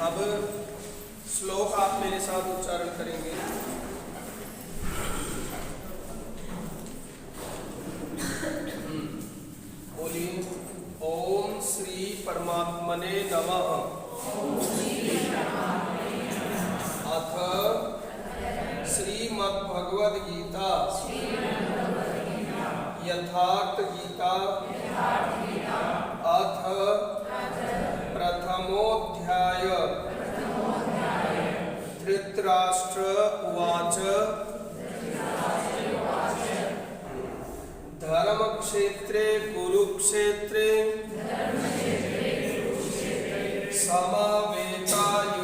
अब श्लोक आप मेरे साथ उच्चारण करेंगे। बोलिए, ओम श्री परमात्मने नमः। अथ श्रीमद्भगवद गीता यथार्थ गीता अथ प्रथमोऽध्याय। धृतराष्ट्र उवाच धर्मक्षेत्रे कुरुक्षेत्रे समवेतायुयुत्सव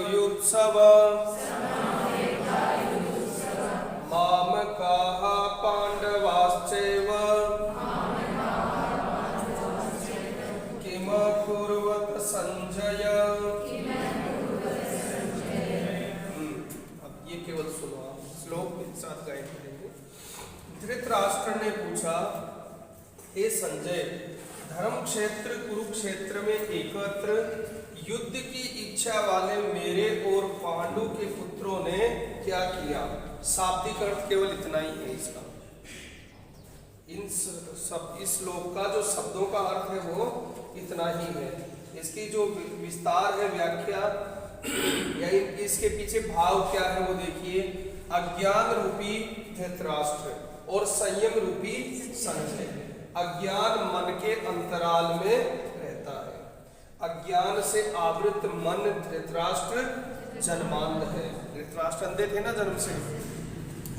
मामकाः पाण्डवाश्चैव किमकुर्वत संजय। अब ये केवल सुनो, आप श्लोक के साथ गायन करेंगे। धृतराष्ट्र ने पूछा, हे संजय, धर्म क्षेत्र कुरुक्षेत्र में एकत्र युद्ध की इच्छा वाले मेरे और पांडु के पुत्रों ने क्या किया? शाब्दिक अर्थ केवल इतना ही है इसका। इस श्लोक का जो शब्दों का अर्थ है वो इतना ही है। इसकी जो विस्तार है, व्याख्या या इसके पीछे भाव क्या है वो देखिए। अज्ञान रूपी धृतराष्ट्र और संयम रूपी संजय। अज्ञान मन के अंतराल में रहता है। अज्ञान से आवृत मन धृतराष्ट्र जन्मांध है। धृतराष्ट्र अंधे थे ना जन्म से,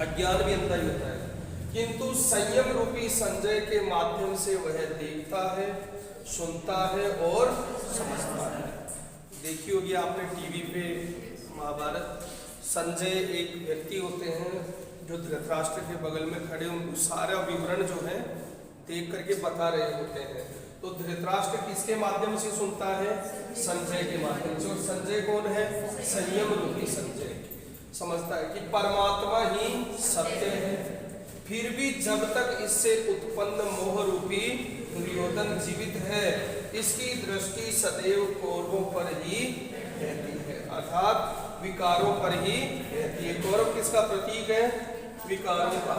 अज्ञान भी अंधा ही होता है। किंतु संयम रूपी संजय के माध्यम से वह देखता है, सुनता है और समझता है। देखी होगी आपने टीवी पे महाभारत। संजय एक व्यक्ति होते हैं जो धृतराष्ट्र के बगल में खड़े उनको सारा विवरण जो है देख करके बता रहे होते हैं। तो धृतराष्ट्र किसके माध्यम से सुनता है? संजय के माध्यम से। और संजय कौन है? संयम रूपी संजय। समझता है कि परमात्मा ही सत्य है, फिर भी जब तक इससे उत्पन्न मोह रूपी दुर्योधन जीवित है, इसकी दृष्टि सदैव कौरवों पर ही रहती है, अर्थात विकारों पर ही रहती है। कौरव किसका प्रतीक है? विकारों का।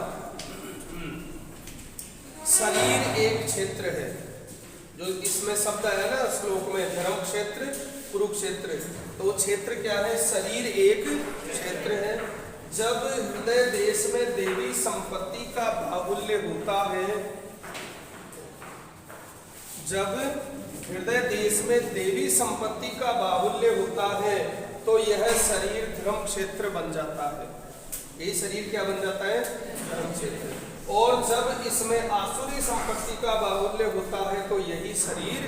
शरीर एक क्षेत्र है, जो इसमें शब्द है ना श्लोक में, धर्म क्षेत्र कुरुक्षेत्र। तो वो क्षेत्र क्या है? शरीर एक क्षेत्र है। जब हृदय देश में देवी संपत्ति का बाहुल्य होता है, जब हृदय देश में देवी संपत्ति का बाहुल्य होता है, तो यह शरीर धर्म क्षेत्र बन जाता है। ये शरीर क्या बन जाता है? धर्म क्षेत्र। और जब इसमें आसुरी संपत्ति का बाहुल्य होता है, तो यही शरीर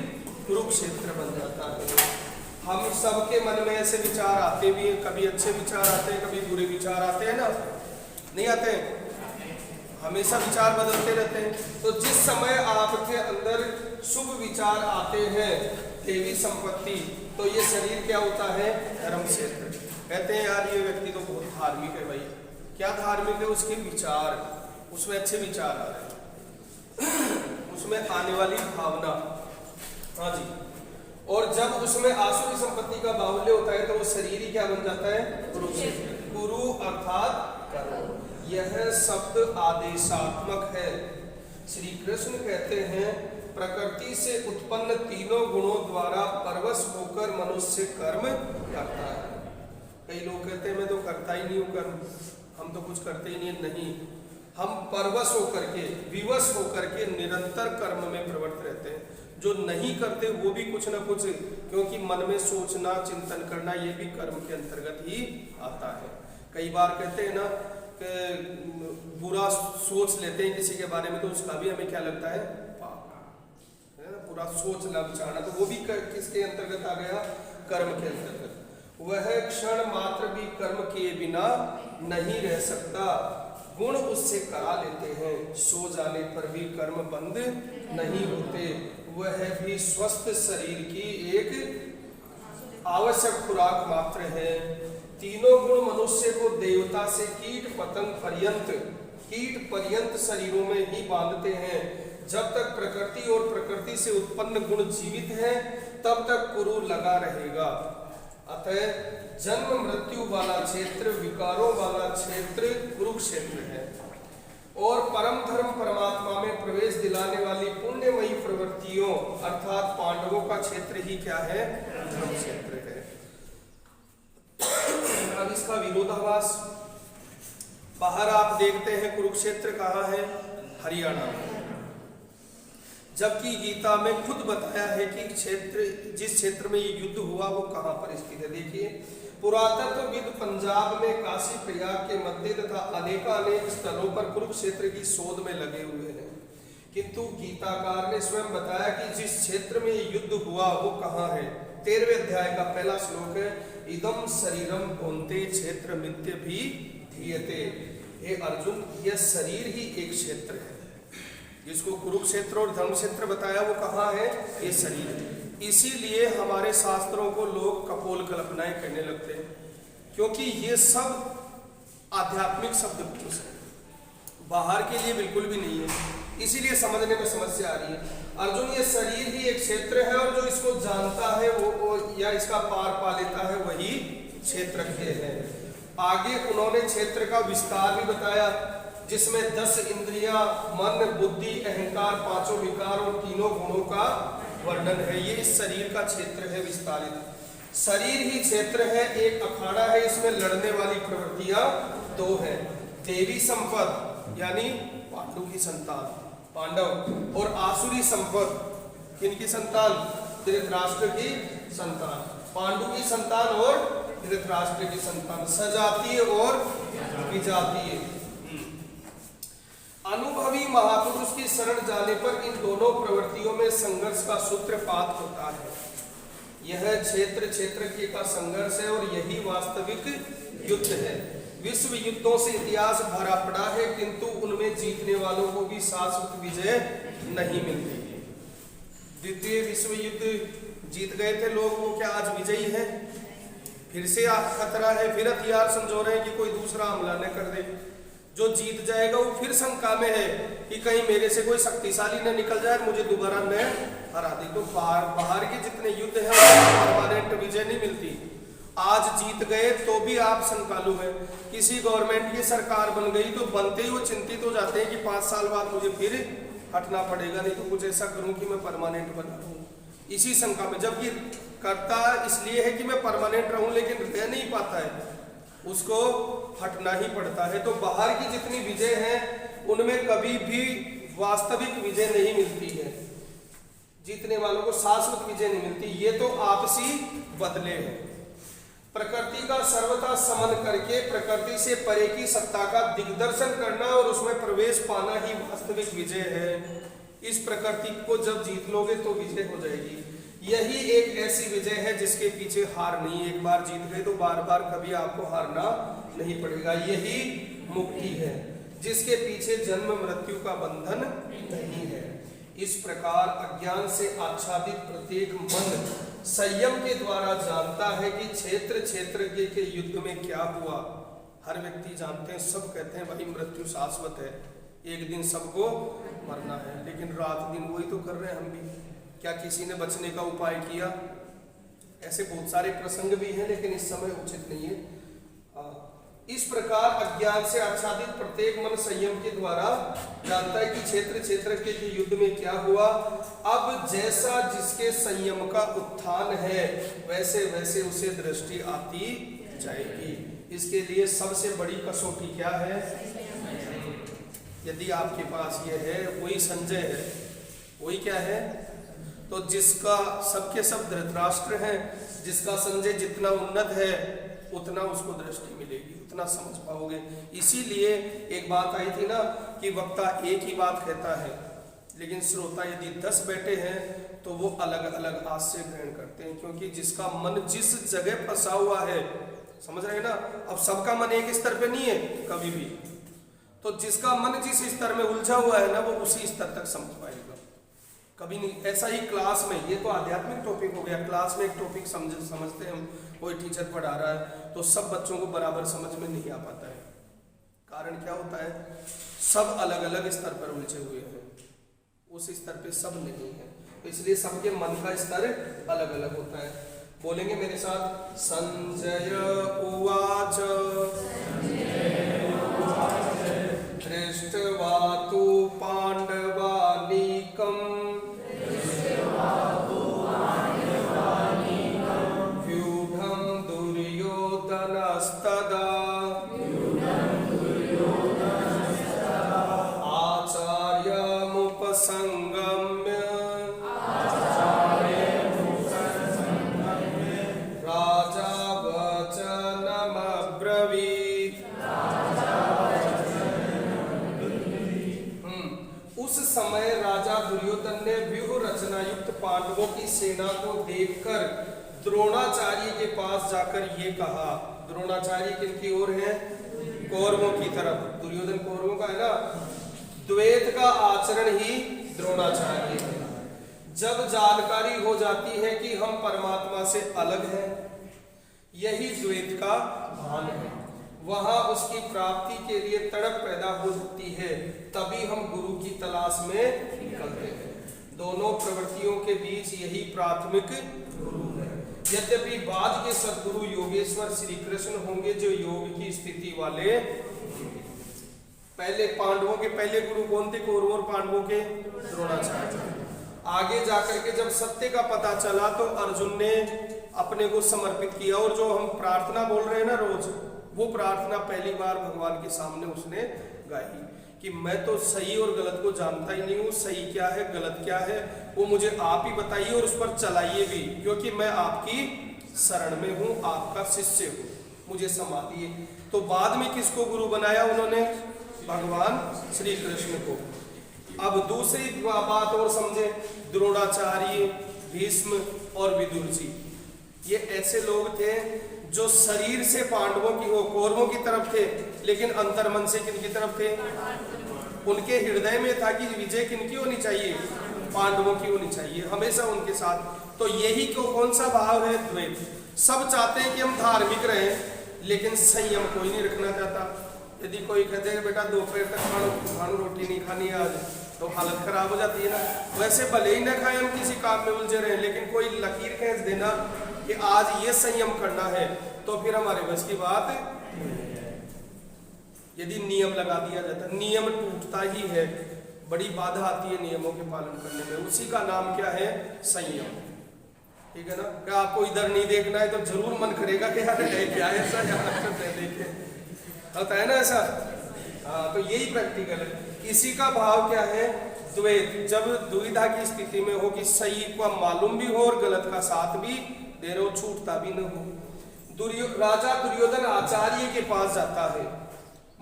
कुरुक्षेत्र बन जाता है। हम सबके मन में ऐसे विचार आते भी हैं, कभी अच्छे विचार आते हैं, कभी बुरे विचार आते हैं ना, नहीं आते हैं? हमेशा विचार बदलते रहते हैं। तो जिस समय आपके अंदर शुभ विचार आते हैं, देवी संपत्ति, तो ये शरीर क्या होता है? धर्म क्षेत्र। कहते हैं यार ये व्यक्ति तो बहुत धार्मिक है। भाई क्या धार्मिक है? उसके विचार, उसमें अच्छे विचार आ रहे हैं, उसमें आने वाली भावना। हाँ जी। और जब उसमें आसुरी संपत्ति का बाहुल्य होता है, तो वो शरीर ही क्या बन जाता है? कुरुक्षेत्र। कुरु अर्थात करो। यह शब्द आदेशात्मक है। श्री कृष्ण कहते हैं, प्रकृति से उत्पन्न तीनों गुणों द्वारा परवश होकर मनुष्य कर्म करता है। कई लोग कहते हैं मैं तो करता ही नहीं हूँ कर्म, हम तो कुछ करते ही नहीं। हम परवश होकर के, विवश होकर के निरंतर कर्म में प्रवृत्त रहते हैं। जो नहीं करते वो भी कुछ ना कुछ, क्योंकि मन में सोचना, चिंतन करना, ये भी कर्म के अंतर्गत ही आता है। कई बार कहते हैं ना कि बुरा सोच लेते हैं किसी के बारे में, तो उसका भी हमें क्या लगता है? पाप है ना। बुरा सोचना, विचारना, तो वो भी किसके अंतर्गत आ गया? कर्म के अंतर्गत। वह क्षण मात्र भी कर्म किए बिना नहीं रह सकता, गुण उससे करा लेते हैं, सो जाने पर भी कर्म बंद नहीं होते। वह भी स्वस्थ शरीर की एक आवश्यक खुराक मात्र है। तीनों गुण मनुष्य को देवता से कीट पर्यंत शरीरों में ही बांधते हैं। जब तक प्रकृति और प्रकृति से उत्पन्न गुण जीवित है, तब तक कुरु लगा रहेगा। अतः जन्म मृत्यु वाला क्षेत्र, विकारों वाला क्षेत्र कुरुक्षेत्र है। और परम धर्म परमात्मा में प्रवेश दिलाने वाली पुण्यमयी प्रवृत्तियों अर्थात पांडवों का क्षेत्र ही क्या है? धर्म क्षेत्र है। अब इसका विरोधाभास, बाहर आप देखते हैं कुरुक्षेत्र कहाँ है? हरियाणा में, जबकि गीता में खुद बताया है कि क्षेत्र, जिस क्षेत्र में ये युद्ध हुआ वो कहाँ पर स्थित है। देखिए, पुरातत्वविद पंजाब में काशी प्रयाग के मध्य तथा अनेकानेक स्थलों पर कुरुक्षेत्र की शोध में लगे हुए हैं, किंतु गीताकार ने स्वयं बताया कि जिस क्षेत्र में युद्ध हुआ वो कहाँ है। 13वें अध्याय का पहला श्लोक है, इदम शरीरम कौन्ते क्षेत्र मित्य भी धीयते। हे अर्जुन, यह शरीर ही एक क्षेत्र है। जिसको कुरुक्षेत्र और धर्म क्षेत्र बताया वो कहाँ है? ये शरीर है। इसीलिए हमारे शास्त्रों को लोग कपोल कल्पनाएं करने लगते हैं, क्योंकि ये सब आध्यात्मिक शब्द है, बाहर के लिए बिल्कुल भी नहीं है। इसीलिए समझने में समस्या आ रही है। अर्जुन, ये शरीर ही एक क्षेत्र है और जो इसको जानता है वो या इसका पार पा लेता है वही क्षेत्रज्ञ है। आगे उन्होंने क्षेत्र का विस्तार भी बताया, जिसमें 10 इंद्रियां, मन, बुद्धि, अहंकार, 5 विकार और 3 गुणों का वर्णन है। ये इस शरीर का क्षेत्र है विस्तारित। शरीर ही क्षेत्र है, एक अखाड़ा है, इसमें लड़ने वाली प्रवृत्तियां 2 हैं। देवी संपद यानी पांडु की संतान पांडव, और आसुरी संपद किनकी संतान? धृतराष्ट्र की संतान। पांडु की संतान और धृतराष्ट्र की संतान, सजातीय और विजातीय। अनुभवी महापुरुष की शरण जाने पर इन दोनों प्रवृत्तियों में संघर्ष का सूत्रपात होता है। यह क्षेत्र क्षेत्रज्ञ का संघर्ष है और यही वास्तविक युद्ध है। विश्व युद्धों से इतिहास भरा पड़ा है, किंतु उनमें जीतने वालों को भी शाश्वत विजय नहीं मिलती। द्वितीय विश्व युद्ध जीत गए थे लोग, वो क्या आज विजयी है? फिर से खतरा है, फिर हथियार संजो रहे हैं कि कोई दूसरा हमला न कर दे। जो जीत जाएगा वो फिर शंका में है कि कहीं मेरे से कोई शक्तिशाली न निकल जाए, मुझे दोबारा न हरा दे। तो बाहर के जितने युद्ध हैं परमानेंट विजय नहीं मिलती। आज जीत गए तो भी आप शंकालु हैं। किसी गवर्नमेंट की सरकार बन गई तो बनते ही वो चिंतित हो जाते हैं कि 5 साल बाद मुझे फिर हटना पड़ेगा, नहीं तो कुछ ऐसा करूं कि मैं परमानेंट बना रहूं, इसी शंका में। जबकि करता इसलिए है कि मैं परमानेंट रहूं, लेकिन रह नहीं पाता है, उसको हटना ही पड़ता है। तो बाहर की जितनी विजय हैं उनमें कभी भी वास्तविक विजय नहीं मिलती है, जीतने वालों को शाश्वत विजय नहीं मिलती। ये तो आपसी बदले हैं। प्रकृति का सर्वथा समन करके प्रकृति से परे की सत्ता का दिग्दर्शन करना और उसमें प्रवेश पाना ही वास्तविक विजय है। इस प्रकृति को जब जीत लोगे तो विजय हो जाएगी। यही एक ऐसी विजय है जिसके पीछे हार नहीं। एक बार जीत गए तो बार बार कभी आपको हारना नहीं पड़ेगा। यही मुक्ति है जिसके पीछे जन्म मृत्यु का बंधन नहीं है। इस प्रकार अज्ञान से आच्छादित प्रत्येक मन संयम के द्वारा जानता है कि क्षेत्र क्षेत्रज्ञ के युद्ध में क्या हुआ। हर व्यक्ति जानते हैं, सब कहते हैं भाई मृत्यु शाश्वत है, एक दिन सबको मरना है, लेकिन रात दिन वही तो कर रहे हैं हम भी। क्या किसी ने बचने का उपाय किया? ऐसे बहुत सारे प्रसंग भी हैं, लेकिन इस समय उचित नहीं है। इस प्रकार अज्ञान से आच्छादित प्रत्येक मन संयम के द्वारा जानता है कि क्षेत्र क्षेत्रज्ञ के युद्ध में क्या हुआ। अब जैसा जिसके संयम का उत्थान है वैसे वैसे उसे दृष्टि आती जाएगी। इसके लिए सबसे बड़ी कसौटी क्या है? यदि आपके पास ये है, वही संजय है, वही क्या है, तो जिसका सबके सब धृतराष्ट्र है, जिसका संजय जितना उन्नत है उतना उसको दृष्टि मिलेगी, उतना समझ पाओगे। इसीलिए एक बात आई थी ना कि वक्ता एक ही बात कहता है, लेकिन श्रोता यदि 10 बैठे हैं तो वो अलग अलग आशय ग्रहण करते हैं, क्योंकि जिसका मन जिस जगह फंसा हुआ है, समझ रहे हैं ना। अब सबका मन एक स्तर पे नहीं है कभी भी, तो जिसका मन जिस स्तर में उलझा हुआ है ना वो उसी स्तर तक समझ पाएगा, कभी नहीं। ऐसा ही क्लास में, ये तो आध्यात्मिक टॉपिक हो गया, क्लास में एक टॉपिक समझते हैं हम, कोई टीचर पढ़ा रहा है तो सब बच्चों को बराबर समझ में नहीं आ पाता है। कारण क्या होता है? सब अलग अलग स्तर पर उलझे हुए हैं, उस स्तर पे सब नहीं है, तो इसलिए सबके मन का स्तर अलग अलग होता है। बोलेंगे मेरे साथ, संजय उवाच दृष्ट्वा तु पांडवानीकं व्यूढं दुर्योधनस्तदा आचार्यमुपसंगम्य राजा वचनमब्रवीत्। उस समय राजा दुर्योधन ने व्यूह रचना युक्त पांडवों की सेना को देखकर द्रोणाचार्य के पास जाकर ये कहा। द्रोणाचार्य किनकी ओर है? कौरवों की तरफ। दुर्योधन कौरवों का है ना। द्वैत का आचरण ही द्रोणाचार्य है। जब जानकारी हो जाती है कि हम परमात्मा से अलग हैं, यही द्वैत का भान है, वहां उसकी प्राप्ति के लिए तड़प पैदा हो जाती है, तभी हम गुरु की तलाश में निकलते हैं। दोनों प्रवृत्तियों के बीच यही प्राथमिक गुरु है। यद्यपि बाद के सद्गुरु योगेश्वर श्री कृष्ण होंगे जो योग की स्थिति वाले। पहले पांडवों के पहले गुरु कौन थे? कौरवों और पांडवों के? द्रोणाचार्य। आगे जाकर के जब सत्य का पता चला तो अर्जुन ने अपने को समर्पित किया, और जो हम प्रार्थना बोल रहे हैं ना रोज, वो प्रार्थना पहली बार भगवान के सामने उसने गाई कि मैं तो सही और गलत को जानता ही नहीं हूँ, सही क्या है गलत क्या है वो मुझे आप ही बताइए और उस पर चलाइए भी, क्योंकि मैं आपकी शरण में हूँ, आपका शिष्य हूँ, मुझे संभालिए। तो बाद में किसको गुरु बनाया उन्होंने? भगवान श्री कृष्ण को। अब दूसरी बात और समझे, द्रोणाचार्य, भीष्म और विदुर जी, ये ऐसे लोग थे जो शरीर से पांडवों की कौरवों की तरफ थे, लेकिन अंतर्मन से किनकी तरफ थे? उनके हृदय में था कि विजय किनकी होनी चाहिए? पांडवों की होनी चाहिए, हमेशा उनके साथ। तो यही को कौन सा भाव है? द्वैत। सब चाहते हैं कि हम धार्मिक रहें, लेकिन संयम कोई नहीं रखना चाहता। यदि कोई कहते हैं बेटा दोपहर तक खानो रोटी नहीं खानी आज, तो हालत खराब हो जाती है ना। वैसे भले ही न खाए, हम किसी काम में उलझे रहे, लेकिन कोई लकीर खींच देना कि आज ये संयम करना है, तो फिर हमारे बस की बात। यदि नियम लगा दिया जाता, नियम टूटता ही है, बड़ी बाधा आती है नियमों के पालन करने में। उसी का नाम क्या है? संयम। ठीक है ना। क्या आपको इधर नहीं देखना है तो जरूर मन करेगा कि यार क्या है ऐसा, देखे होता है ना ऐसा। हाँ, तो यही प्रैक्टिकल है। इसी का भाव क्या है? द्वैत। जब दुविधा की स्थिति में हो कि सही को मालूम भी हो और गलत का साथ भी दे रहे हो, छूटता भी न हो। राजा दुर्योधन आचार्य के पास जाता है,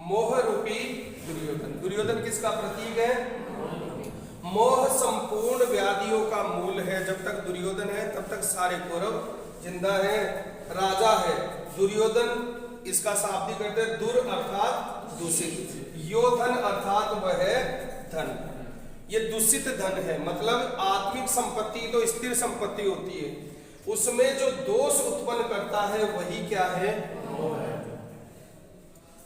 मोह रूपी दुर्योधन। दुर्योधन किसका प्रतीक है? मोह संपूर्ण व्याधियों का मूल है। जब तक दुर्योधन है तब तक सारे कौरव जिंदा है। राजा है दुर्योधन, इसका शाब्दिक अर्थ है दुर अर्थात दूषित, योधन अर्थात वह है धन। ये दूषित धन है, मतलब आत्मिक संपत्ति तो स्थिर संपत्ति होती है, उसमें जो दोष उत्पन्न करता है वही क्या है? मोह है।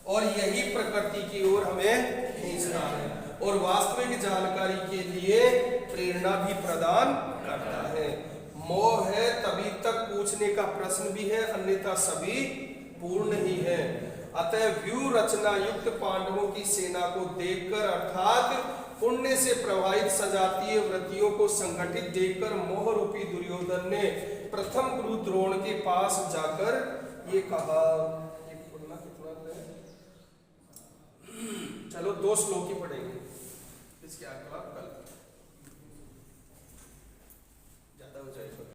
और यही प्रकृति की ओर हमें खींचता है और वास्तविक जानकारी के लिए प्रेरणा भी प्रदान करता है। मोह है तभी तक पूछने का प्रश्न भी है, अन्यथा सभी पूर्ण ही है। अतः व्यूह रचना युक्त पांडवों की सेना को देखकर, अर्थात पुण्य से प्रभावित सजातीय वृत्तियों को संगठित देखकर मोह रूपी दुर्योधन ने प्रथम गुरु द्रोण के पास जाकर ये कहा। चलो 2 श्लोक ही पढ़ेंगे इसके आगे।